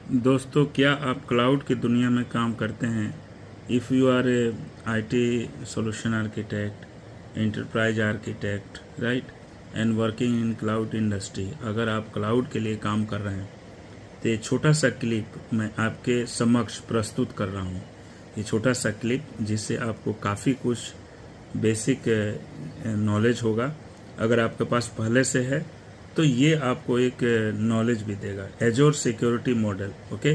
दोस्तों, क्या आप क्लाउड की दुनिया में काम करते हैं? If you are a IT solution architect, enterprise architect, right, and working in cloud industry, अगर आप क्लाउड के लिए काम कर रहे हैं तो ये छोटा सा क्लिप मैं आपके समक्ष प्रस्तुत कर रहा हूँ। ये छोटा सा क्लिप जिससे आपको काफ़ी कुछ बेसिक नॉलेज होगा। अगर आपके पास पहले से है तो ये आपको एक नॉलेज भी देगा। Azure security model, okay.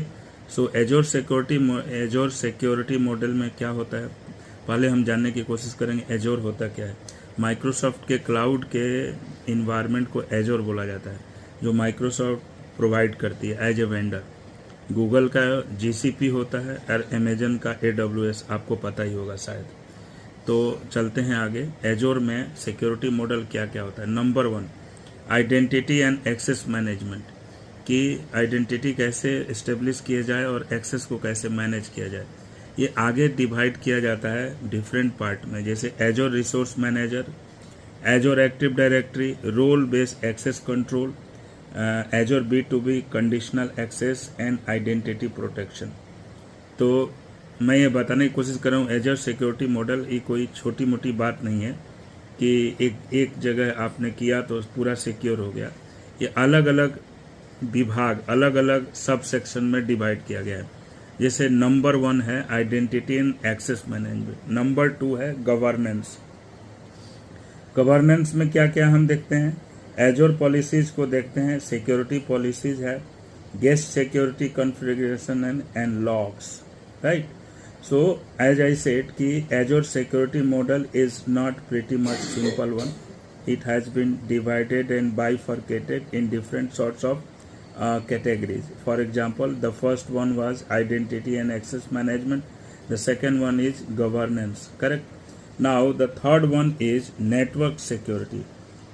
So Azure security model में क्या होता है, पहले हम जानने की कोशिश करेंगे एजोर होता क्या है। माइक्रोसॉफ्ट के क्लाउड के इन्वायरमेंट को एजोर बोला जाता है, जो माइक्रोसॉफ्ट प्रोवाइड करती है एज ए वेंडर। गूगल का GCP होता है और अमेजन का AWS, आपको पता ही होगा शायद। तो चलते हैं आगे। एजोर में सिक्योरिटी मॉडल क्या क्या होता है। Number 1, identity and access management, कि आइडेंटिटी कैसे इस्टेब्लिश किया जाए और एक्सेस को कैसे मैनेज किया जाए। ये आगे डिवाइड किया जाता है डिफरेंट पार्ट में, जैसे Azure resource manager, Azure active directory, role based access control, Azure B2B conditional access and identity protection. तो मैं ये बताने की कोशिश कर रहा हूँ, एजोर सिक्योरिटी मॉडल ये कोई छोटी मोटी बात नहीं है कि एक जगह आपने किया तो पूरा सिक्योर हो गया। ये अलग अलग विभाग, अलग अलग सब सेक्शन में डिवाइड किया गया है। जैसे नंबर 1 है identity and access management, number 2 है गवर्नेंस। गवर्नेंस में क्या क्या हम देखते हैं, एजोर पॉलिसीज को देखते हैं, सिक्योरिटी पॉलिसीज है, guest security configuration and logs, right. So as I said कि Azure security model is not pretty much simple one. It has been divided and bifurcated in different sorts of categories. For example, the first one was identity and access management. The second one is governance, correct? Now the third one is network security.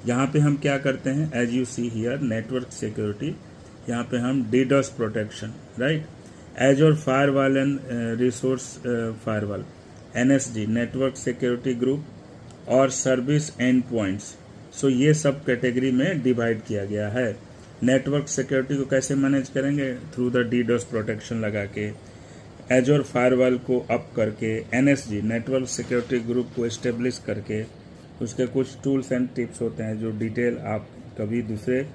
यहाँ पे हम क्या करते हैं, as you see here, network security, यहाँ पे हम DDoS protection, right? Azure Firewall and Resource Firewall, NSG, Network Security Group और सर्विस एंड पॉइंट्स। सो ये सब कैटेगरी में डिवाइड किया गया है। नेटवर्क सिक्योरिटी को कैसे मैनेज करेंगे, थ्रू द DDoS प्रोटेक्शन लगा के, एजोर फायरवॉल को अप करके, NSG, नेटवर्क सिक्योरिटी ग्रुप को इस्टेब्लिश करके। उसके कुछ टूल्स एंड टिप्स होते हैं जो डिटेल आप कभी दूसरे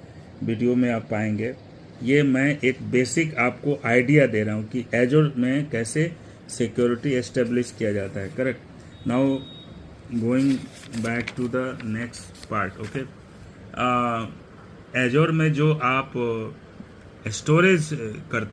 वीडियो में आप पाएंगे। ये मैं एक बेसिक आपको आइडिया दे रहा हूँ कि एजोर में कैसे सिक्योरिटी एस्टेब्लिश किया जाता है, correct. Now going back to the next part, okay. Azure में जो आप स्टोरेज करते